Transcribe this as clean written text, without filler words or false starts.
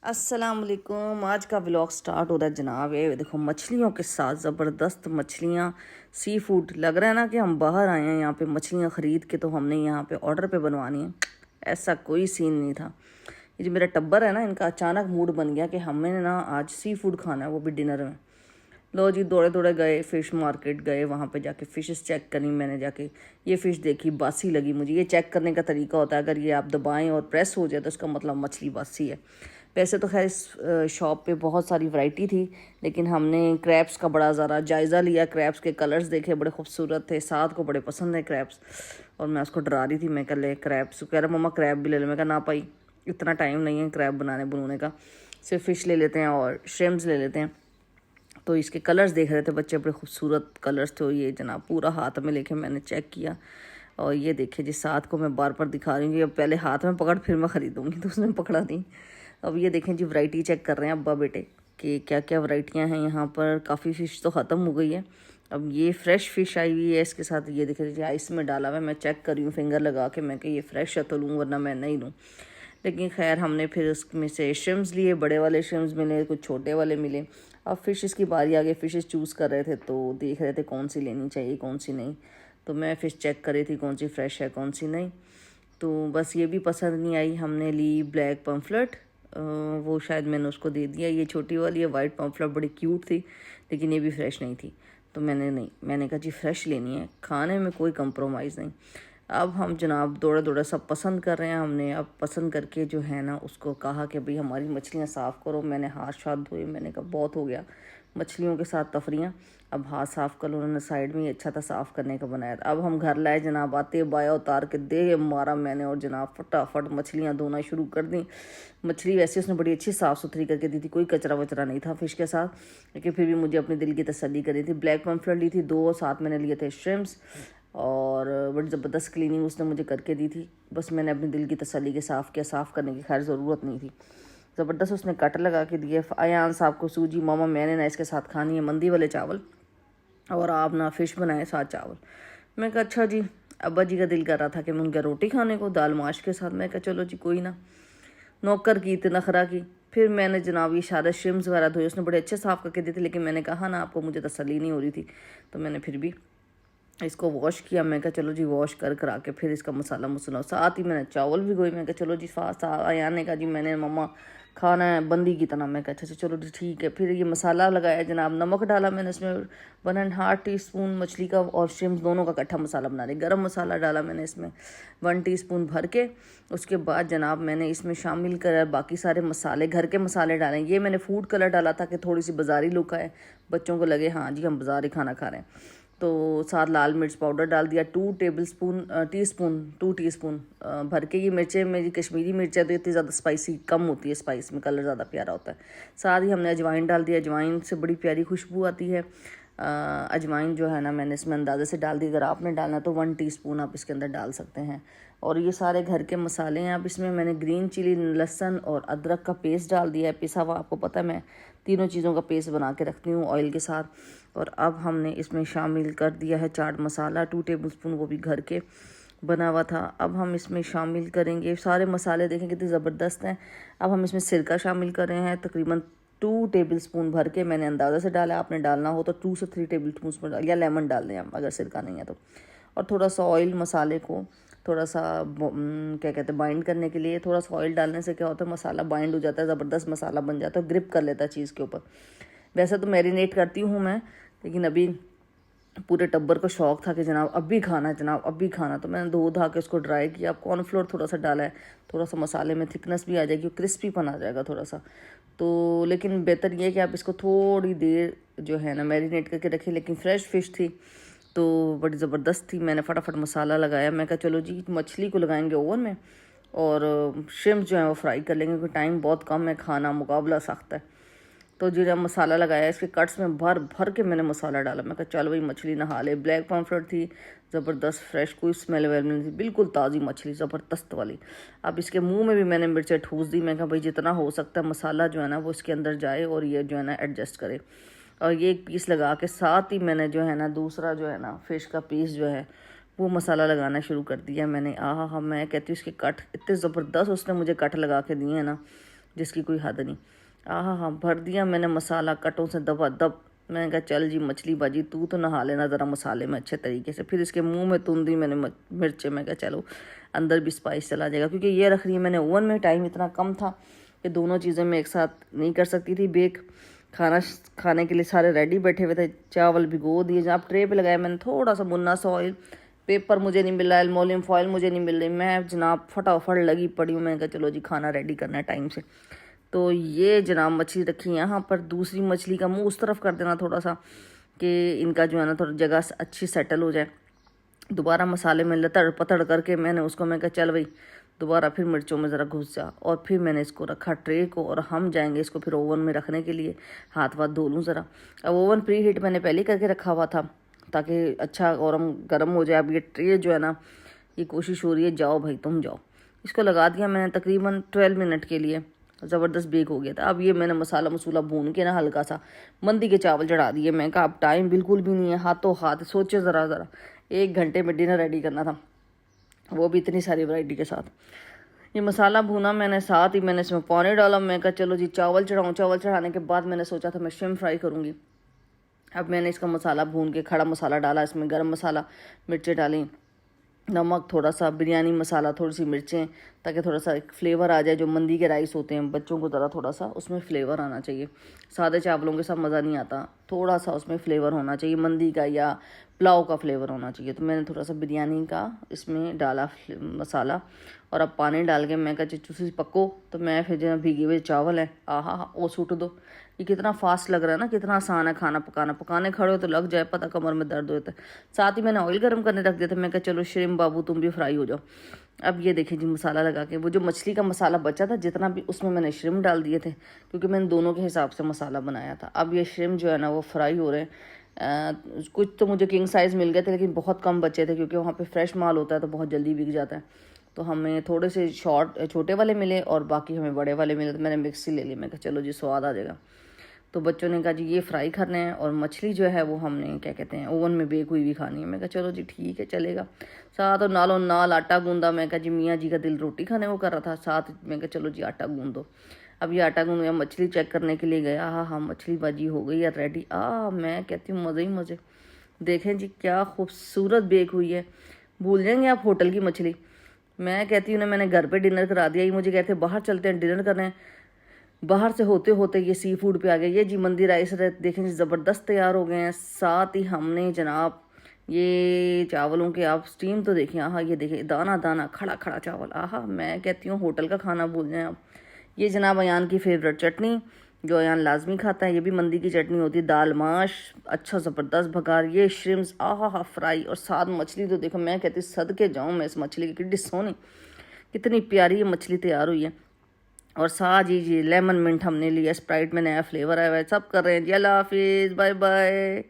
अस्सलाम वालेकुम। आज का व्लॉग स्टार्ट हो रहा है जनाब। ये देखो मछलियों के साथ ज़बरदस्त मछलियाँ, सी फूड। लग रहा है ना कि हम बाहर आए हैं यहाँ पे मछलियाँ ख़रीद के, तो हमने यहाँ पे ऑर्डर पे बनवानी है। ऐसा कोई सीन नहीं था। ये जो मेरा टब्बर है ना, इनका अचानक मूड बन गया कि हमें ना आज सी फूड खाना है, वो भी डिनर में। लो जी, दौड़े दौड़े गए, फ़िश मार्केट गए, वहाँ पे जाके फ़िशेस चेक करी मैंने जाके। ये फ़िश देखी, बासी लगी मुझे। ये चेक करने का तरीका होता है, अगर ये आप दबाएं और प्रेस हो जाए तो उसका मतलब मछली बासी है। वैसे तो खैर इस शॉप पे बहुत सारी वैरायटी थी, लेकिन हमने क्रैब्स का बड़ा ज़रा जायज़ा लिया। क्रैब्स के कलर्स देखे, बड़े खूबसूरत थे। साथ को बड़े पसंद है क्रैब्स, और मैं उसको डरा रही थी। मैं कह ले क्रैब्स, कह रहा मम्मा क्रैब भी ले ले। मैं कहा ना पाई, इतना टाइम नहीं है क्रैब बनाने का, सिर्फ फ़िश ले लेते हैं और श्रिम्प्स ले लेते हैं। तो इसके कलर्स देख रहे थे बच्चे, बड़े खूबसूरत कलर्स थे। और ये जनाब पूरा हाथ में लेके मैंने चेक किया, और ये देखिए जी, साथ को मैं बार बार दिखा रही हूँ। अब पहले हाथ में पकड़ फिर मैं ख़रीदूँगी, तो उसने पकड़ा नहीं। अब ये देखें जी, वैरायटी चेक कर रहे हैं अब्बा बेटे कि क्या क्या वैरायटियाँ हैं यहाँ पर। काफ़ी फ़िश तो ख़त्म हो गई है। अब ये फ्रेश फ़िश आई हुई है इसके साथ। ये देखें जी, आइस में डाला हुआ है। मैं चेक कर रही हूँ फिंगर लगा के, मैं कि ये फ्रेश है तो लूँ, वरना मैं नहीं लूँ। लेकिन खैर हमने फिर उसमें से श्रिम्प्स लिए। बड़े वाले श्रिम्प्स मिले, कुछ छोटे वाले मिले। अब फ़िशेस की बारी आ गई। फ़िशेस चूज़ कर रहे थे, तो देख रहे थे कौन सी लेनी चाहिए कौन सी नहीं। तो मैं फ़िश चेक कर रही थी कौन सी फ्रेश है कौन सी नहीं। तो बस ये भी पसंद नहीं आई, हमने ली ब्लैक पम्फलेट। वो शायद मैंने उसको दे दिया। ये छोटी वाली है वाइट पम्फलेट, बड़ी क्यूट थी, लेकिन ये भी फ्रेश नहीं थी। तो मैंने कहा जी फ्रेश लेनी है, खाने में कोई कंप्रोमाइज़ नहीं। अब हम जनाब दौड़ा दौड़ा सब पसंद कर रहे हैं। हमने अब पसंद करके जो है ना, उसको कहा कि भाई हमारी मछलियाँ साफ़ करो। मैंने हाथ शाथ धोए, मैंने कहा बहुत हो गया मछलियों के साथ तफरियाँ, अब हाथ साफ़ कर लो। उन्होंने साइड में ही अच्छा था साफ़ करने का बनाया था। अब हम घर लाए जनाब, आते बाया उतार के दे मारा मैंने, और जनाब फटाफट मछलियाँ धोना शुरू कर दी। मछली वैसे उसने बड़ी अच्छी साफ़ सुथरी करके दी थी, कोई कचरा वचरा नहीं था फ़िश के साथ, लेकिन फिर भी मुझे अपने दिल की तसल्ली करी थी। ब्लैक पम्फलेट ली थी 2, साथ मैंने लिए थे श्रिम्प्स, और बड़ी ज़बरदस्त क्लीनिंग उसने मुझे करके दी थी। बस मैंने अपने दिल की तसल्ली के साफ़ किया। साफ़ करने की खैर ज़रूरत नहीं थी। ज़बरदस्त उसने कट लगा के दिए। अयान साहब को सूजी, मामा मैंने ना इसके साथ खानी है मंदी वाले चावल, और आप ना फ़िश बनाए साथ चावल। मैं कहा अच्छा जी। अब्बा जी का दिल कर रहा था कि मैं उनका रोटी खाने को दाल माश के साथ। मैं कहा चलो जी कोई ना। नौकर की इतना नखरा की। फिर मैंने जनाब ये सारे श्रिम्प्स वगैरह धोए, उसने बड़े अच्छे साफ़ करके दिए थे, लेकिन मैंने कहा ना आपको, मुझे तसल्ली नहीं हो रही थी, तो मैंने फिर भी इसको वॉश किया। मैं कहा चलो जी वॉश कर करा के फिर इसका मसाला मसला, साथ ही मैंने चावल भी गोए। मैं कहा चलो जी फास्ट आयान ने कहा जी मैंने मम्मा खाना है बंदी की तरह। मैं कहा अच्छा चलो जी ठीक है। फिर ये मसाला लगाया जनाब, नमक डाला मैंने इसमें 1.5 टीस्पून मछली का और श्रिम्प्स दोनों का इकट्ठा मसाला बना रही। गरम मसाला डाला मैंने इसमें 1 टीस्पून भर के। उसके बाद जनाब मैंने इसमें शामिल कर बाकी सारे मसाले, घर के मसाले डालें। ये मैंने फूड कलर डाला था कि थोड़ी सी बाज़ारी लुक आए, बच्चों को लगे हाँ जी हम बाज़ारी खाना खा रहे हैं। तो साथ लाल मिर्च पाउडर डाल दिया 2 टीस्पून भर के। ये मिर्चें मेरी कश्मीरी मिर्च है, तो इतनी ज़्यादा स्पाइसी कम होती है, स्पाइस में कलर ज़्यादा प्यारा होता है। साथ ही हमने अजवाइन डाल दिया। अजवाइन से बड़ी प्यारी खुशबू आती है। अजवाइन जो है ना मैंने इसमें अंदाज़े से डाल दी। अगर आपने डालना तो 1 टीस्पून आप इसके अंदर डाल सकते हैं। और ये सारे घर के मसाले हैं। अब इसमें मैंने ग्रीन चिली, लहसुन और अदरक का पेस्ट डाल दिया है, पिसा हुआ। आपको पता है मैं तीनों चीज़ों का पेस्ट बना के रखती हूँ ऑयल के साथ। और अब हमने इसमें शामिल कर दिया है चाट मसाला 2 टेबलस्पून, वो भी घर के बना हुआ था। अब हम इसमें शामिल करेंगे सारे मसाले, देखें कितने ज़बरदस्त हैं। अब हम इसमें सिरका शामिल कर रहे हैं, तकरीबन 2 टेबलस्पून भर के। मैंने अंदाज़ा से डाला, आपने डालना हो तो 2 से 3 टेबलस्पून, या लेमन डाल दें आप अगर सिरका नहीं है तो। और थोड़ा सा ऑयल मसाले को थोड़ा सा क्या कहते हैं बाइंड करने के लिए। थोड़ा सा ऑयल डालने से क्या होता है, मसाला बाइंड हो जाता है, ज़बरदस्त मसाला बन जाता है, ग्रिप कर लेता है चीज़ के ऊपर। वैसे तो मैरिनेट करती हूँ मैं, लेकिन अभी पूरे टब्बर को शौक था कि जनाब अब भी खाना है, जनाब अब भी खाना। तो मैंने धो धा के उसको ड्राई किया। अब कॉर्नफ्लोर थोड़ा सा डाला है, थोड़ा सा मसाले में थिकनेस भी आ जाएगी, क्रिस्पीपन आ जाएगा थोड़ा सा। तो लेकिन बेहतर ये है कि आप इसको थोड़ी देर जो है ना मैरिनेट करके रखें। लेकिन फ्रेश फ़िश थी तो बड़ी ज़बरदस्त थी। मैंने फटाफट मसाला लगाया। मैं कहा चलो जी मछली को लगाएंगे ओवन में, और श्रिम्प जो है वो फ्राई कर लेंगे, क्योंकि टाइम बहुत कम है, खाना मुकाबला सख्त है। तो जीरा मसाला लगाया, इसके कट्स में भर भर के मैंने मसाला डाला। मैं कहा चल भाई मछली नहा ले। ब्लैक पम्फलेट थी, ज़बरदस्त फ्रेश, कोई स्मेल वेल नहीं थी, बिल्कुल ताज़ी मछली ज़बरदस्त वाली। अब इसके मुंह में भी मैंने मिर्चें ठूस दी। मैं कहा भाई जितना हो सकता है मसाला जो है ना वो इसके अंदर जाए, और ये जो है ना एडजस्ट करे। और ये एक पीस लगा के साथ ही मैंने जो है ना दूसरा जो है ना फ़िश का पीस जो है वो मसाला लगाना शुरू कर दिया मैंने। मैं कहती हूँ इसके कट इतने ज़बरदस्त उसने मुझे कट लगा के दिए हैं ना, जिसकी कोई हद नहीं। आहा हाँ, भर दिया मैंने मसाला कटों से दबा दब। मैंने कहा चल जी मछली बाजी तू तो नहा लेना ज़रा मसाले में अच्छे तरीके से। फिर इसके मुंह में तुन दी मैंने मिर्चें। मैं कहा चलो अंदर भी स्पाइस चला जाएगा, क्योंकि ये रख रही है मैंने ओवन में। टाइम इतना कम था कि दोनों चीज़ें मैं एक साथ नहीं कर सकती थी बेक। खाना खाने के लिए सारे रेडी बैठे हुए थे, चावल भिगो दिए। जहाँ ट्रे पे लगाया मैंने थोड़ा सा मुन्ना सा ऑयल, पेपर मुझे नहीं मिल रहा, एल्युमिनियम फॉयल मुझे नहीं मिल रही। मैं जनाब फटाफट लगी पड़ी हूँ। मैंने कहा चलो जी खाना रेडी करना है टाइम से। तो ये जनाब मछली रखी यहाँ पर। दूसरी मछली का मुंह उस तरफ कर देना थोड़ा सा, कि इनका जो है ना थोड़ा जगह अच्छी सेटल हो जाए। दोबारा मसाले में लतड़ पतड़ करके मैंने उसको, मैं कहा चल भाई दोबारा फिर मिर्चों में ज़रा घुस जा। और फिर मैंने इसको रखा ट्रे को, और हम जाएंगे इसको फिर ओवन में रखने के लिए। हाथ वाथ धो लूँ ज़रा। अब ओवन प्री हीट मैंने पहले करके रखा हुआ था ताकि अच्छा और गर्म हो जाए। अब ये ट्रे जो है ना, ये कोशिश हो रही है जाओ भाई तुम जाओ। इसको लगा दिया मैंने तकरीबन 12 मिनट के लिए। ज़बरदस्त बेक हो गया था। अब ये मैंने मसाला मसूला भून के ना हल्का सा मंदी के चावल चढ़ा दिए। मैं कहा अब टाइम बिल्कुल भी नहीं है, हाथों हाथ सोचे ज़रा 1 घंटे में डिनर रेडी करना था, वो भी इतनी सारी वैरायटी के साथ। ये मसाला भूना मैंने, साथ ही मैंने इसमें पानी डाला। मैं कहा चलो जी चावल चढ़ाऊँ। चावल चढ़ाने के बाद मैंने सोचा था मैं श्रिम्प फ्राई करूँगी। अब मैंने इसका मसाला भून के खड़ा मसाला डाला, इसमें गरम मसाला, मिर्चें डाली, नमक थोड़ा सा, बिरयानी मसाला, थोड़ी सी मिर्चें, ताकि थोड़ा सा एक फ्लेवर आ जाए। जो मंदी के राइस होते हैं बच्चों को ज़रा थोड़ा सा उसमें फ्लेवर आना चाहिए। सादे चावलों के साथ मज़ा नहीं आता, थोड़ा सा उसमें फ्लेवर होना चाहिए, मंदी का या पुलाव का फ्लेवर होना चाहिए। तो मैंने थोड़ा सा बिरयानी का इसमें डाला मसाला, और अब पानी डाल के मैं कहा चुसी पक्को। तो मैं फिर जो भीगे हुए चावल है, आहा वो सूट दो। ये कितना फास्ट लग रहा है ना, कितना आसान है खाना पकाना। पकाने खड़े हो तो लग जाए पता, कमर में दर्द होता है। साथ ही मैंने ऑयल गर्म करने रख दिया था। मैं कहा चलो श्रिम्प बाबू तुम भी फ्राई हो जाओ। अब ये देखिए जी मसाला लगा के, वो जो मछली का मसाला बचा था जितना भी, उसमें मैंने श्रिम्प डाल दिए थे, क्योंकि मैंने दोनों के हिसाब से मसाला बनाया था। अब ये श्रिम्प जो है ना वो फ्राई हो रहे हैं। कुछ तो मुझे किंग साइज़ मिल गए थे, लेकिन बहुत कम बचे थे, क्योंकि वहाँ पे फ्रेश माल होता है तो बहुत जल्दी बिक जाता है। तो हमें थोड़े से छोटे वाले मिले और बाकी हमें बड़े वाले मिले। तो मैंने मिक्स ही ले ली। मैं कहा चलो जी स्वाद आ जाएगा। तो बच्चों ने कहा जी ये फ्राई करने हैं, और मछली जो है वो हमने क्या कहते हैं ओवन में बेक हुई भी खानी है। मैं कहा चलो जी ठीक है चलेगा। साथ और नालों नाल आटा गूंदा। मैं कहा जी मियाँ जी का दिल रोटी खाने को कर रहा था, साथ मैं कहा चलो जी आटा गूंद दो। अब ये आटा गूंद गया, मछली चेक करने के लिए गया। हाँ मछली बाजी हो गई है रेडी। मैं कहती हूँ मज़े ही मज़े। देखें जी क्या खूबसूरत बेक हुई है। भूल जाएंगे आप होटल की मछली। मैं कहती हूँ ना मैंने घर पे डिनर करा दिया। ये मुझे कहते हैं बाहर चलते हैं डिनर करने। बाहर से होते होते ये सी फूड पे आ गया। ये जी मंदी राइस देखें जी ज़बरदस्त तैयार हो गए हैं। साथ ही हमने जनाब ये चावलों के आप स्टीम तो देखिए। ये देखिए दाना दाना खड़ा खड़ा चावल। मैं कहती हूँ होटल का खाना भूल जाएं आप। ये जनाब अयान की फेवरेट चटनी, जो अयान लाजमी खाता है। ये भी मंदी की चटनी होती है, दाल माश अच्छा ज़बरदस्त भगार। ये श्रिम्स फ्राई, और साथ मछली तो देखो मैं कहती सदके जाऊँ मैं इस मछली की, कितनी सोनी कितनी प्यारी ये मछली तैयार हुई है। और साथ जी लेमन मिंट हमने लिया, स्प्राइट में नया फ्लेवर आया हुआ है। सब कर रहे हैं जी। अल्लाह हाफिज़, बाय बाय।